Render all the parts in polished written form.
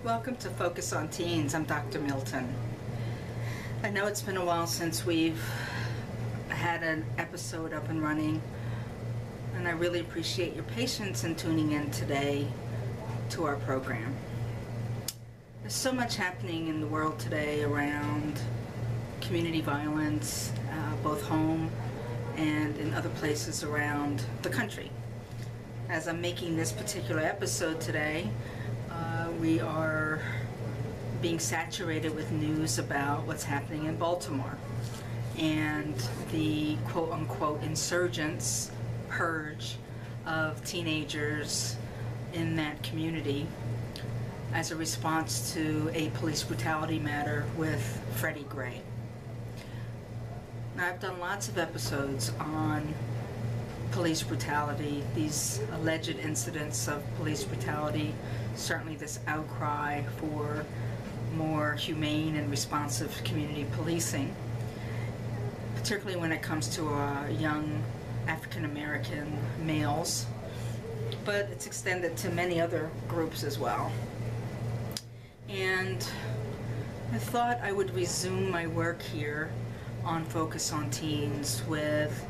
Welcome to Focus on Teens. I'm Dr. Milton. I know it's been a while since we've had an episode up and running, and I really appreciate your patience in tuning in today to our program. There's so much happening in the world today around community violence, both home and in other places around the country. As I'm making this particular episode today, we are being saturated with news about what's happening in Baltimore and the quote-unquote insurgents purge of teenagers in that community as a response to a police brutality matter with Freddie Gray. Now, I've done lots of episodes on police brutality, these alleged incidents of police brutality, certainly this outcry for more humane and responsive community policing, particularly when it comes to young African American males, but it's extended to many other groups as well. And I thought I would resume my work here on Focus on Teens with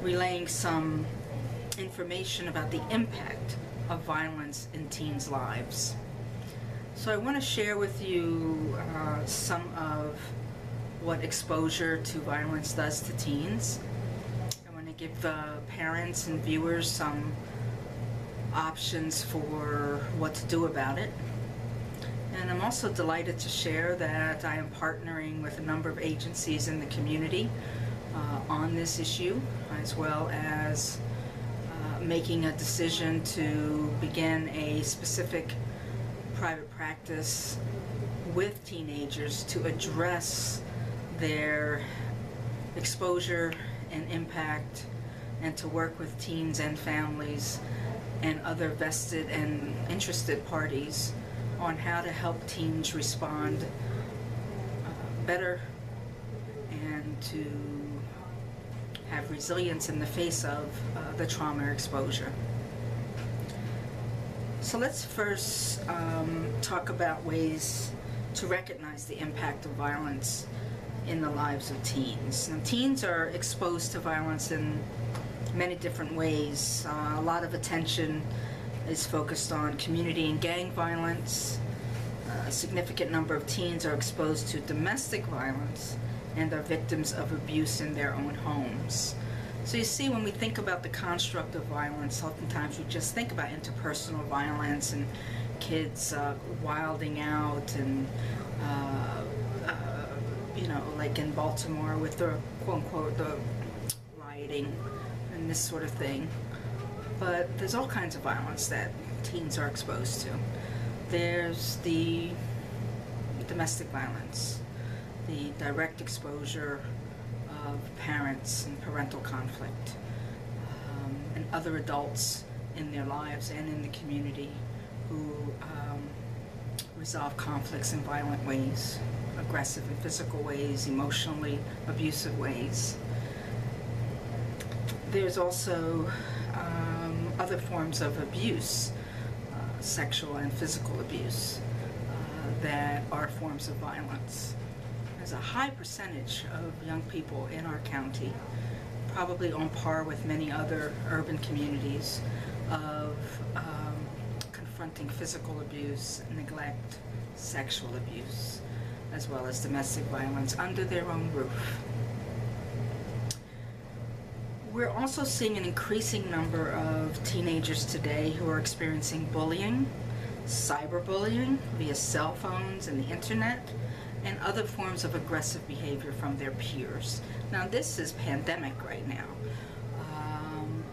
relaying some information about the impact of violence in teens' lives. So I want to share with you some of what exposure to violence does to teens. I want to give parents and viewers some options for what to do about it. And I'm also delighted to share that I am partnering with a number of agencies in the community on this issue, as well as making a decision to begin a specific private practice with teenagers to address their exposure and impact, and to work with teens and families and other vested and interested parties on how to help teens respond better and to have resilience in the face of the trauma exposure. So let's first talk about ways to recognize the impact of violence in the lives of teens. Now, teens are exposed to violence in many different ways. A lot of attention is focused on community and gang violence. A significant number of teens are exposed to domestic violence and are victims of abuse in their own homes. So you see, when we think about the construct of violence, oftentimes we just think about interpersonal violence and kids wilding out and, like in Baltimore with the quote-unquote the rioting and this sort of thing. But there's all kinds of violence that teens are exposed to. There's the domestic violence, the direct exposure of parents and parental conflict, and other adults in their lives and in the community who resolve conflicts in violent ways, aggressive and physical ways, emotionally abusive ways. There's also other forms of abuse, sexual and physical abuse, that are forms of violence. There's a high percentage of young people in our county, probably on par with many other urban communities, of confronting physical abuse, neglect, sexual abuse, as well as domestic violence under their own roof. We're also seeing an increasing number of teenagers today who are experiencing bullying, cyberbullying via cell phones and the internet, and other forms of aggressive behavior from their peers. Now, this is pandemic right now.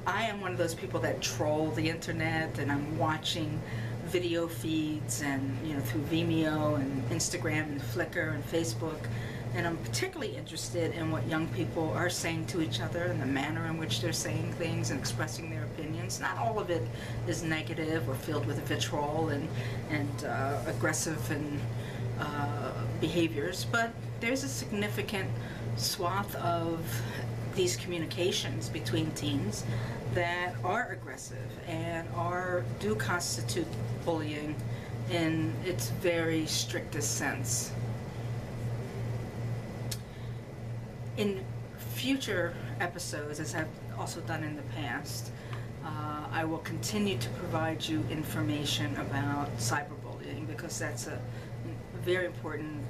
I am one of those people that troll the internet, and I'm watching video feeds and through Vimeo and Instagram and Flickr and Facebook, and I'm particularly interested in what young people are saying to each other and the manner in which they're saying things and expressing their opinions. Not all of it is negative or filled with vitriol and aggressive and behaviors, but there's a significant swath of these communications between teens that are aggressive and do constitute bullying in its very strictest sense. In future episodes, as I've also done in the past, I will continue to provide you information about cyberbullying, because that's a very important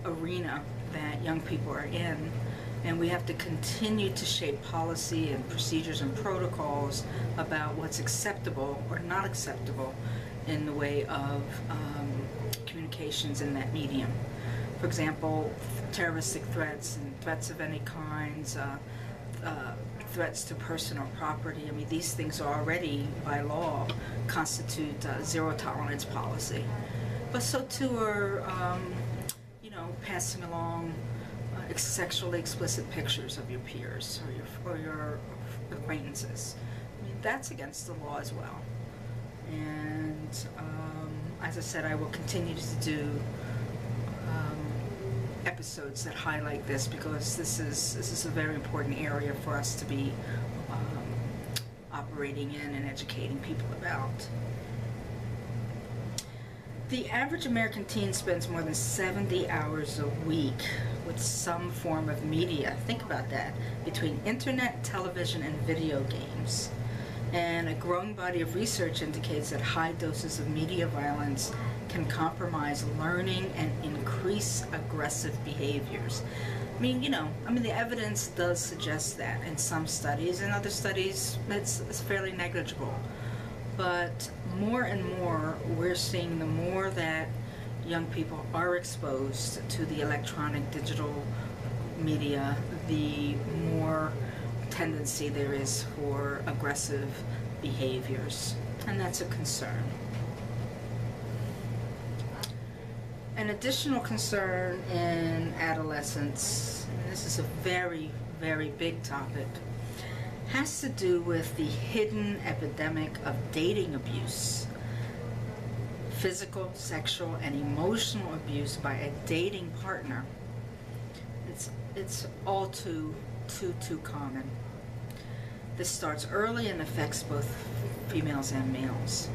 arena that young people are in, and we have to continue to shape policy and procedures and protocols about what's acceptable or not acceptable in the way of communications in that medium. For example, terroristic threats and threats of any kinds, threats to personal property. I mean, these things are already, by law, constitute zero tolerance policy. But so too are, passing along sexually explicit pictures of your peers or your acquaintances. I mean, that's against the law as well. And as I said, I will continue to do episodes that highlight this, because this is a very important area for us to be operating in and educating people about. The average American teen spends more than 70 hours a week with some form of media. Think about that. Between internet, television, and video games. And a growing body of research indicates that high doses of media violence can compromise learning and increase aggressive behaviors. I mean, the evidence does suggest that in some studies. In other studies, it's fairly negligible. But more and more, we're seeing the more that young people are exposed to the electronic digital media, the more tendency there is for aggressive behaviors, and that's a concern. An additional concern in adolescence, and this is a very, very big topic, has to do with the hidden epidemic of dating abuse. Physical, sexual, and emotional abuse by a dating partner. It's all too common. This starts early and affects both females and males.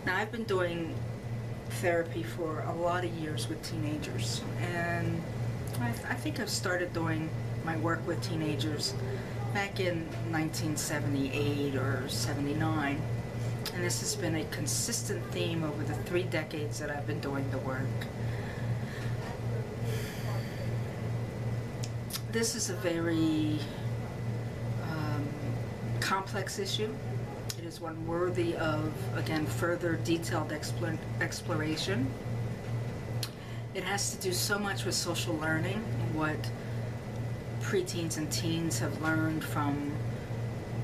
Now, I've been doing therapy for a lot of years with teenagers, and I think I've started doing my work with teenagers back in 1978 or 79, and this has been a consistent theme over the 3 decades that I've been doing the work. This is a very complex issue. It is one worthy of, again, further detailed exploration. It has to do so much with social learning, what preteens and teens have learned from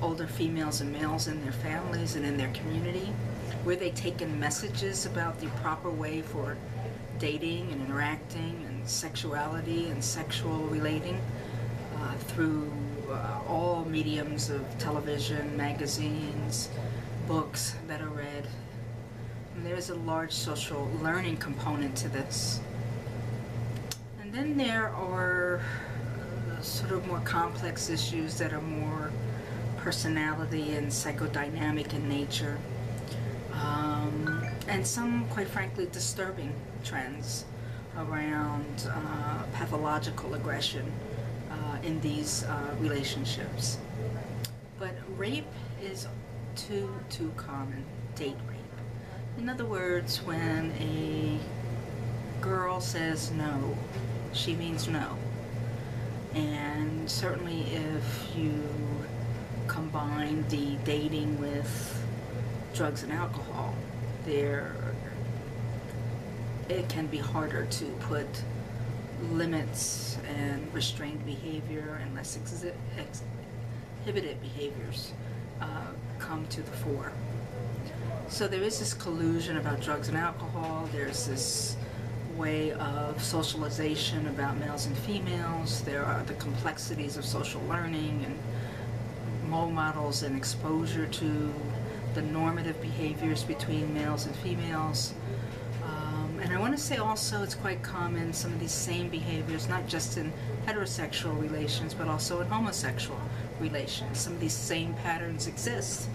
older females and males in their families and in their community, where they take in messages about the proper way for dating and interacting and sexuality and sexual relating through all mediums of television, magazines, books that are read. And there's a large social learning component to this. And then there are sort of more complex issues that are more personality and psychodynamic in nature, and some, quite frankly, disturbing trends around pathological aggression in these relationships. But rape is too common, date rape. In other words, when a girl says no, she means no. And certainly if you combine the dating with drugs and alcohol, it can be harder to put limits and restrained behavior and less exhibited behaviors come to the fore. So there is this collusion about drugs and alcohol. There's this way of socialization about males and females. There are the complexities of social learning and role models and exposure to the normative behaviors between males and females. And I want to say also it's quite common, some of these same behaviors, not just in heterosexual relations, but also in homosexual relations. Some of these same patterns exist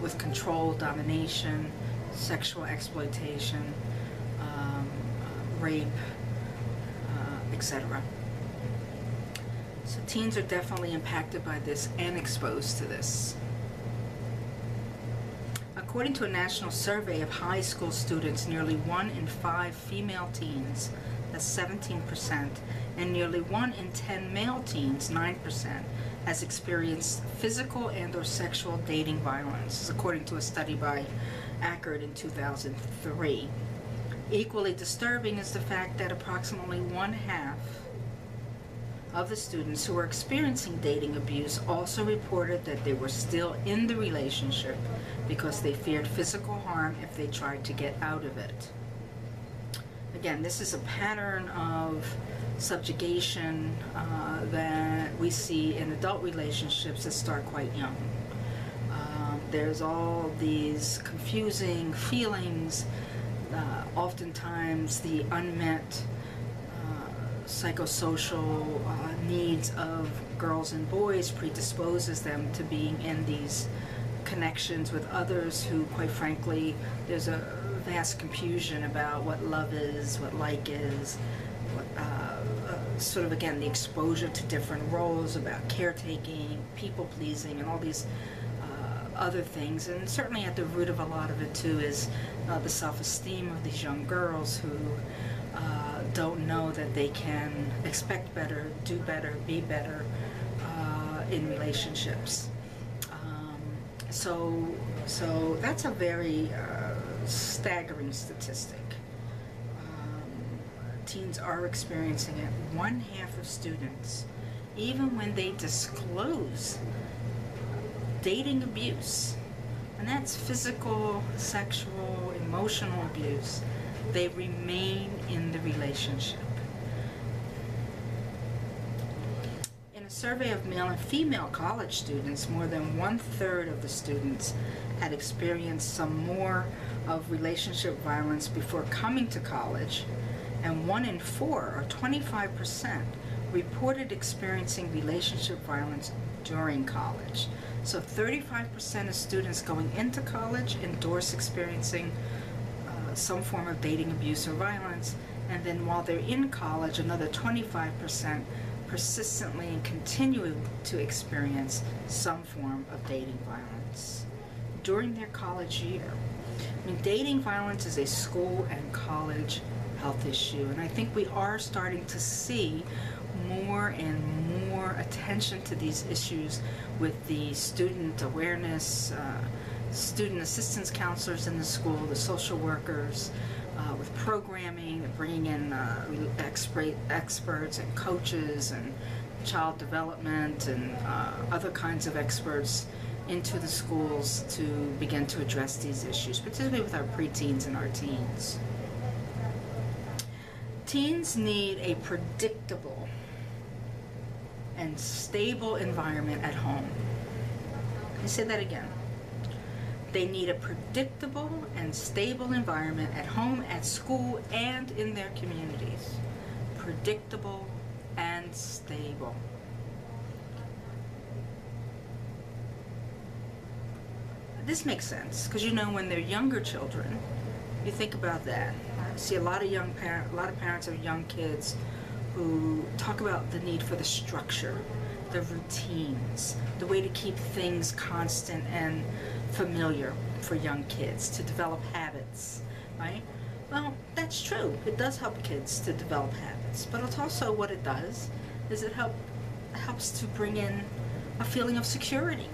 with control, domination, sexual exploitation, rape, etc. So teens are definitely impacted by this and exposed to this. According to a national survey of high school students, nearly 1 in 5 female teens, that's 17%, and nearly 1 in 10 male teens, 9%, has experienced physical and or sexual dating violence, this is according to a study by Ackert in 2003. Equally disturbing is the fact that approximately 1/2 of the students who were experiencing dating abuse also reported that they were still in the relationship because they feared physical harm if they tried to get out of it. Again, this is a pattern of subjugation that we see in adult relationships that start quite young. There's all these confusing feelings, oftentimes the unmet psychosocial needs of girls and boys predisposes them to being in these connections with others who, quite frankly, there's a vast confusion about what love is, what like is, what, sort of, again, the exposure to different roles, about caretaking, people pleasing, and all these other things. And certainly at the root of a lot of it too is the self-esteem of these young girls who don't know that they can expect better, do better, be better in relationships. So that's a very staggering statistic. Teens are experiencing it. 1/2 of students, even when they disclose dating abuse, and that's physical, sexual, emotional abuse, they remain in the relationship. In a survey of male and female college students, more than 1/3 of the students had experienced some more of relationship violence before coming to college, and 1 in 4, or 25%, reported experiencing relationship violence during college. So 35% of students going into college endorse experiencing some form of dating abuse or violence, and then while they're in college, another 25% persistently and continue to experience some form of dating violence during their college year. I mean, dating violence is a school and college health issue, and I think we are starting to see more and more attention to these issues with the student awareness, student assistance counselors in the school, the social workers, with programming, bringing in experts and coaches and child development and other kinds of experts into the schools to begin to address these issues, particularly with our preteens and our teens. Teens need a predictable and stable environment at home. Let me say that again. They need a predictable and stable environment at home, at school, and in their communities. Predictable and stable. This makes sense because, you know, when they're younger children, you think about that. I see a lot of parents of young kids who talk about the need for the structure, the routines, the way to keep things constant and familiar for young kids, to develop habits, right? Well, that's true. It does help kids to develop habits, but it's also what it does is it helps to bring in a feeling of security,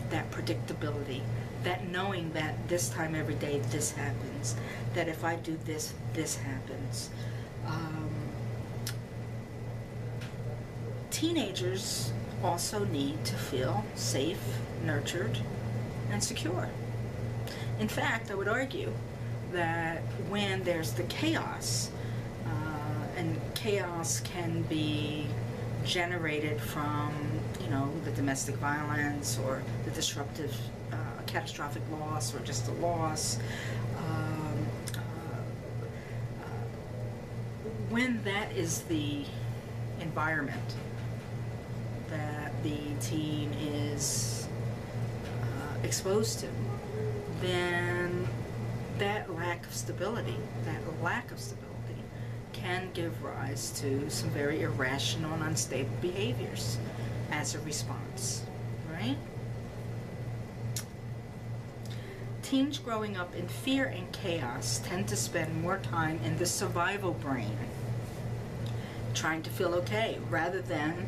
that predictability, that knowing that this time every day this happens, that if I do this, this happens. Teenagers also need to feel safe, nurtured, and secure. In fact, I would argue that when there's the chaos, and chaos can be generated from, you know, the domestic violence or the disruptive, catastrophic loss or just a loss, when that is the environment that the teen is exposed to, then that lack of stability can give rise to some very irrational and unstable behaviors as a response, right? Teens growing up in fear and chaos tend to spend more time in the survival brain, trying to feel okay, rather than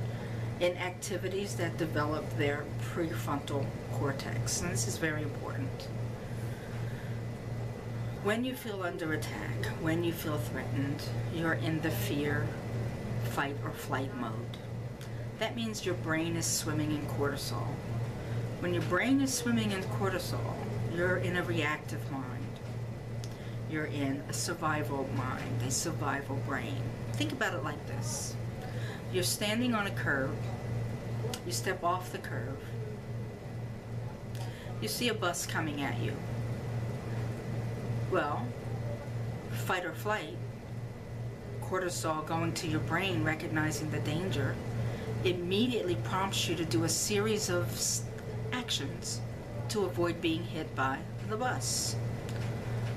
in activities that develop their prefrontal cortex. And this is very important. When you feel under attack, when you feel threatened, you're in the fear, fight, or flight mode. That means your brain is swimming in cortisol. When your brain is swimming in cortisol, you're in a reactive mind. You're in a survival mind, a survival brain. Think about it like this. You're standing on a curb. You step off the curb. You see a bus coming at you. Well, fight or flight, cortisol going to your brain, recognizing the danger, immediately prompts you to do a series of actions to avoid being hit by the bus.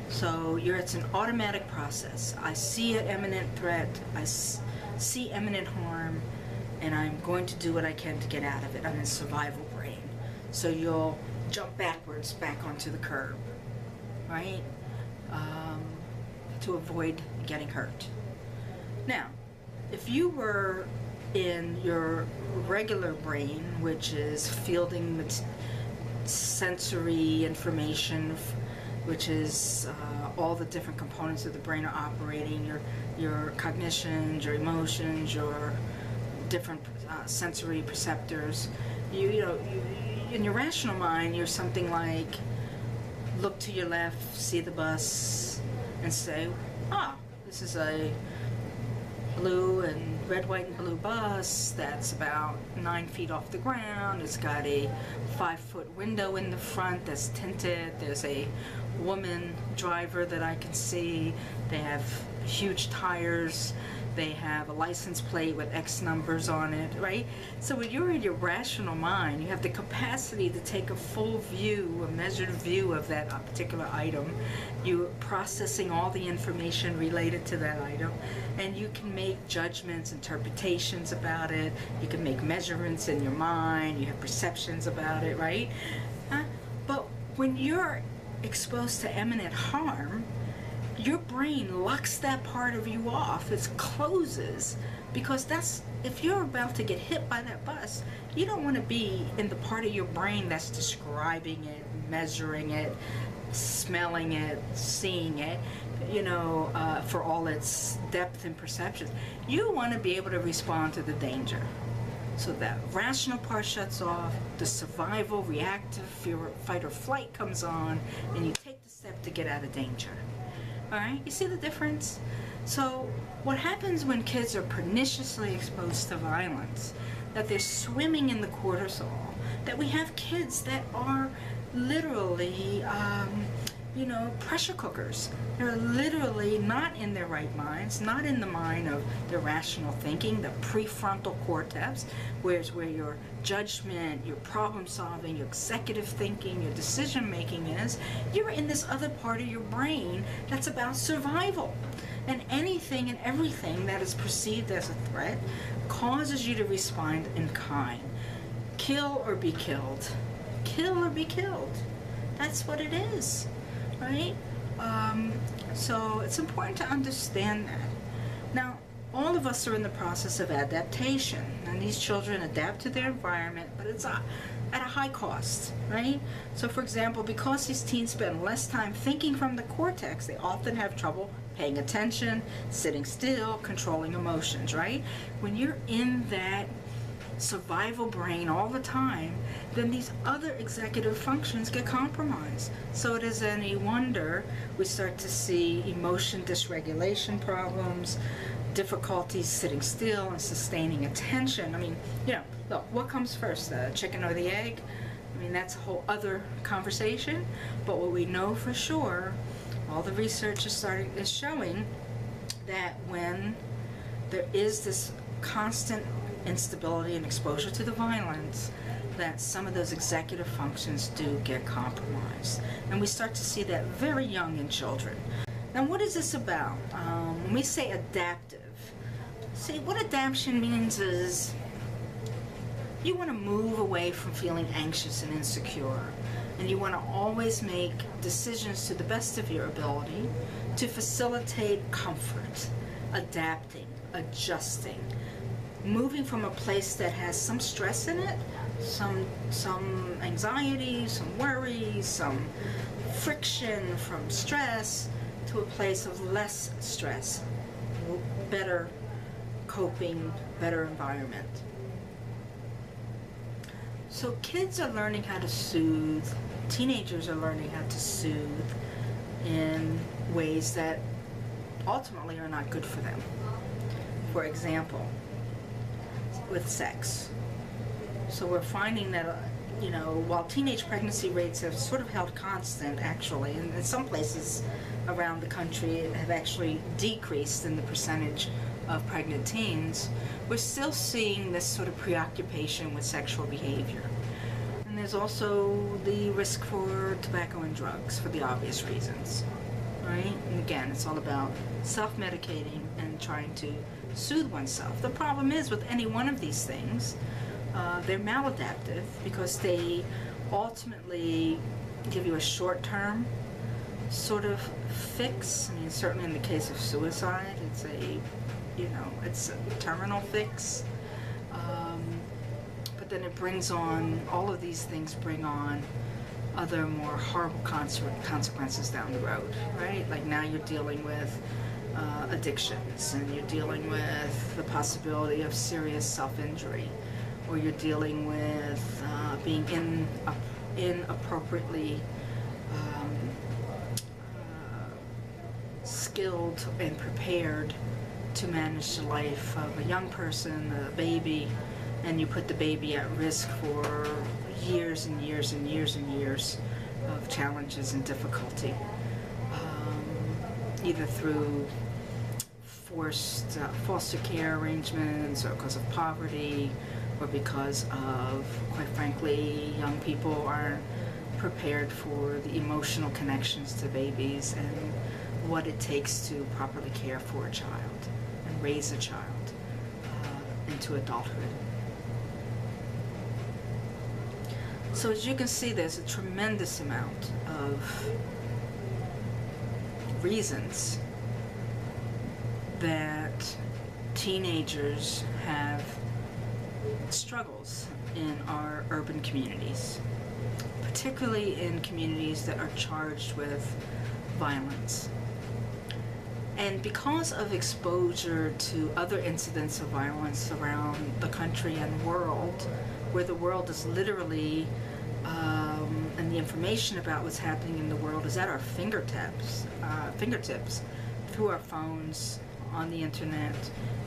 So it's an automatic process. I see an imminent threat, I see imminent harm, and I'm going to do what I can to get out of it. I'm in survival brain. So you'll jump backwards back onto the curb, right? To avoid getting hurt. Now, if you were in your regular brain, which is fielding sensory information, which is all the different components of the brain are operating, your cognitions, your emotions, your different sensory perceptors. You in your rational mind, you're something like, look to your left, see the bus, and say, this is a blue and red, white, and blue bus that's about 9 feet off the ground. It's got a 5-foot window in the front that's tinted. There's a woman driver that I can see. They have huge tires. They have a license plate with X numbers on it, right? So when you're in your rational mind, you have the capacity to take a full view, a measured view of that particular item. You're processing all the information related to that item, and you can make judgments, interpretations about it. You can make measurements in your mind. You have perceptions about it, right? But when you're exposed to imminent harm, your brain locks that part of you off. It closes, because if you're about to get hit by that bus, you don't want to be in the part of your brain that's describing it, measuring it, smelling it, seeing it, for all its depth and perception. You want to be able to respond to the danger. So that rational part shuts off, the survival, reactive, fear, fight or flight comes on, and you take the step to get out of danger. All right, you see the difference? So what happens when kids are perniciously exposed to violence, that they're swimming in the cortisol, that we have kids that are literally, pressure cookers. They're literally not in their right minds, not in the mind of their rational thinking, the prefrontal cortex, where your judgment, your problem solving, your executive thinking, your decision making is. You're in this other part of your brain that's about survival. And anything and everything that is perceived as a threat causes you to respond in kind. Kill or be killed. Kill or be killed. That's what it is, right? So it's important to understand that. Now, all of us are in the process of adaptation, and these children adapt to their environment, but it's at a high cost, right? So for example, because these teens spend less time thinking from the cortex, they often have trouble paying attention, sitting still, controlling emotions, right? When you're in that survival brain all the time, then these other executive functions get compromised. So it isn't any wonder we start to see emotion dysregulation problems, difficulties sitting still and sustaining attention. I mean, look, what comes first, the chicken or the egg? I mean, that's a whole other conversation. But what we know for sure, all the research is showing that when there is this constant instability and exposure to the violence, that some of those executive functions do get compromised. And we start to see that very young in children. Now, what is this about? When we say adaptive, see, what adaptation means is you want to move away from feeling anxious and insecure, and you want to always make decisions to the best of your ability to facilitate comfort, adapting, adjusting, moving from a place that has some stress in it, some anxiety, some worry, some friction from stress, to a place of less stress, better coping, better environment. So kids are learning how to soothe, teenagers are learning how to soothe in ways that ultimately are not good for them. For example, with sex. So we're finding that, while teenage pregnancy rates have sort of held constant, actually, and in some places around the country have actually decreased in the percentage of pregnant teens, we're still seeing this sort of preoccupation with sexual behavior. And there's also the risk for tobacco and drugs for the obvious reasons, right? And again, it's all about self-medicating and trying to soothe oneself. The problem is with any one of these things, they're maladaptive because they ultimately give you a short-term sort of fix. I mean, certainly in the case of suicide, it's a terminal fix. But then it brings on, all of these things bring on other more horrible consequences down the road, right? Like now you're dealing with addictions, and you're dealing with the possibility of serious self-injury, or you're dealing with being inappropriately skilled and prepared to manage the life of a young person, a baby, and you put the baby at risk for years and years and years and years of challenges and difficulty, either through forced foster care arrangements, or because of poverty, or because of, quite frankly, young people aren't prepared for the emotional connections to babies and what it takes to properly care for a child and raise a child into adulthood. So as you can see, there's a tremendous amount of reasons that teenagers have struggles in our urban communities, particularly in communities that are charged with violence. And because of exposure to other incidents of violence around the country and world, where the world is literally, and the information about what's happening in the world is at our fingertips through our phones, on the internet,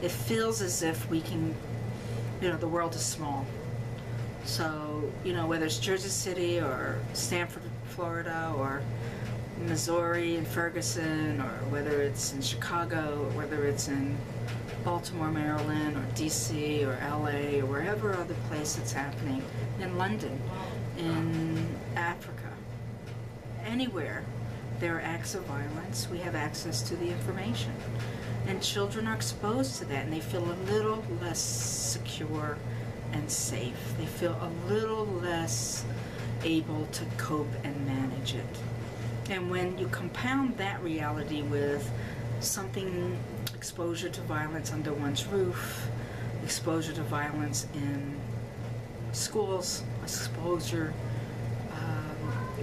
it feels as if we can, the world is small. So, whether it's Jersey City or Stanford, Florida, or Missouri and Ferguson, or whether it's in Chicago, or whether it's in Baltimore, Maryland, or DC, or LA, or wherever other place it's happening, in London, in Africa, anywhere there are acts of violence, we have access to the information. And children are exposed to that, and they feel a little less secure and safe. They feel a little less able to cope and manage it. And when you compound that reality with something, exposure to violence under one's roof, exposure to violence in schools, exposure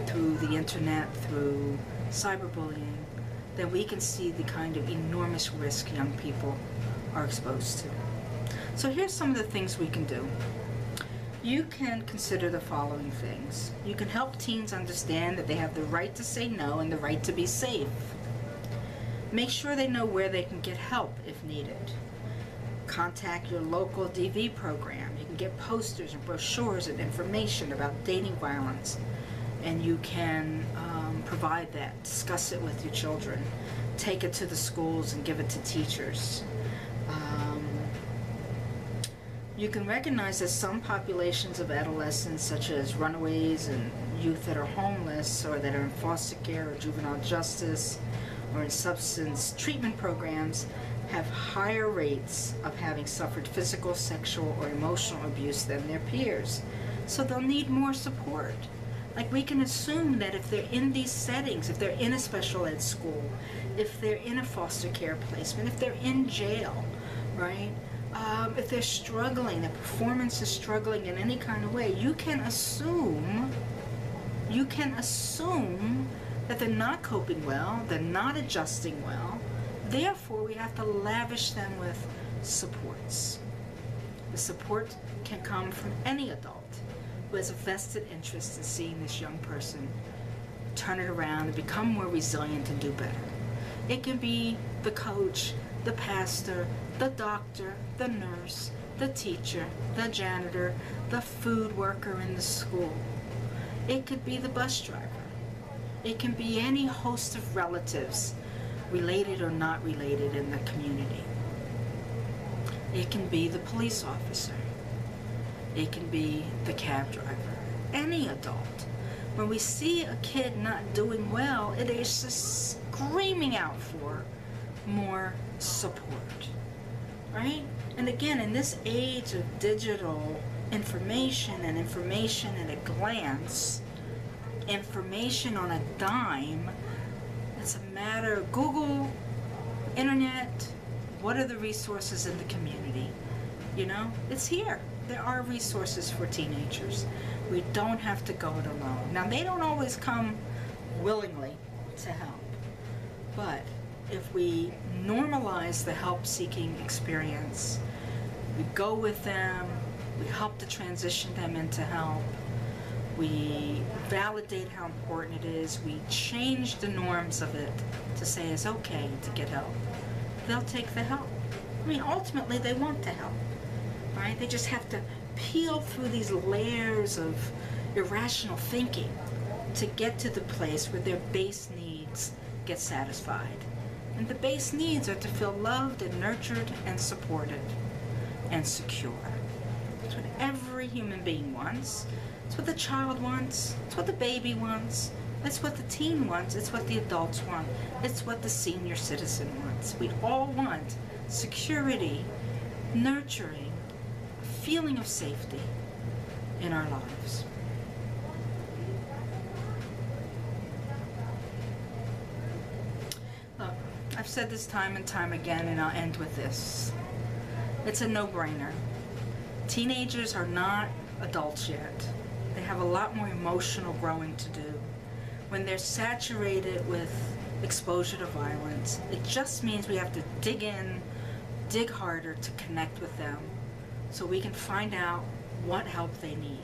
through the internet, through cyberbullying, then we can see the kind of enormous risk young people are exposed to. So here's some of the things we can do. You can consider the following things. You can help teens understand that they have the right to say no and the right to be safe. Make sure they know where they can get help if needed. Contact your local DV program. You can get posters and brochures and information about dating violence, and you can provide that, discuss it with your children, take it to the schools and give it to teachers. You can recognize that some populations of adolescents, such as runaways and youth that are homeless or that are in foster care or juvenile justice or in substance treatment programs, have higher rates of having suffered physical, sexual, or emotional abuse than their peers. So they'll need more support. Like, we can assume that if they're in these settings, if they're in a special ed school, if they're in a foster care placement, if they're in jail, right? If they're struggling, their performance is struggling in any kind of way, you can assume that they're not coping well, they're not adjusting well. Therefore, we have to lavish them with supports. The support can come from any adult who has a vested interest in seeing this young person turn it around and become more resilient and do better. It can be the coach, the pastor, the doctor, the nurse, the teacher, the janitor, the food worker in the school. It could be the bus driver. It can be any host of relatives, related or not related, in the community. It can be the police officer. It can be the cab driver. Any adult. When we see a kid not doing well, it is just screaming out for more support, right? And again, in this age of digital information and information at a glance, information on a dime, it's a matter of Google, internet, what are the resources in the community? You know, it's here. There are resources for teenagers. We don't have to go it alone. Now, they don't always come willingly to help, but if we normalize the help-seeking experience, we go with them, we help to transition them into help, we validate how important it is, we change the norms of it to say it's okay to get help, they'll take the help. I mean, ultimately, they want to help, right? They just have to peel through these layers of irrational thinking to get to the place where their base needs get satisfied. And the base needs are to feel loved and nurtured and supported and secure. That's what every human being wants. It's what the child wants. It's what the baby wants. It's what the teen wants. It's what the adults want. It's what the senior citizen wants. We all want security, nurturing, a feeling of safety in our lives. Look, I've said this time and time again, and I'll end with this. It's a no-brainer. Teenagers are not adults yet. They have a lot more emotional growing to do. When they're saturated with exposure to violence, it just means we have to dig in, dig harder to connect with them so we can find out what help they need.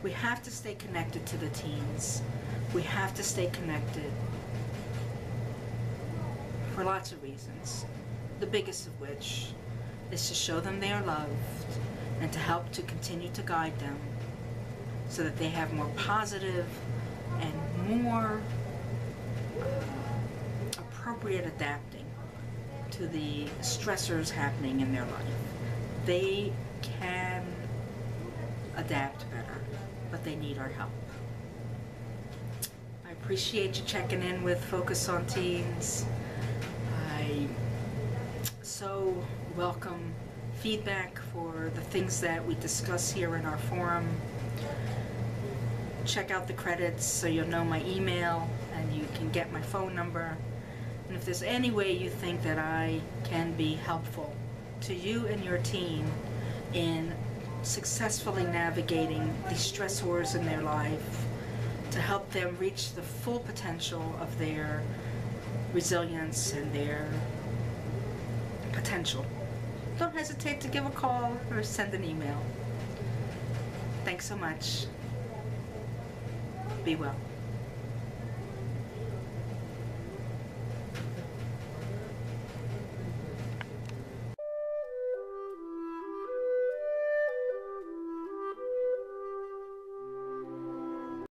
We have to stay connected to the teens. We have to stay connected for lots of reasons, the biggest of which is to show them they are loved and to help to continue to guide them so that they have more positive and more appropriate adapting to the stressors happening in their life. They can adapt better, but they need our help. I appreciate you checking in with Focus on Teens. I so welcome feedback for the things that we discuss here in our forum. Check out the credits so you'll know my email and you can get my phone number. And if there's any way you think that I can be helpful to you and your teen in successfully navigating these stressors in their life to help them reach the full potential of their resilience and their potential, don't hesitate to give a call or send an email. Thanks so much. Be well.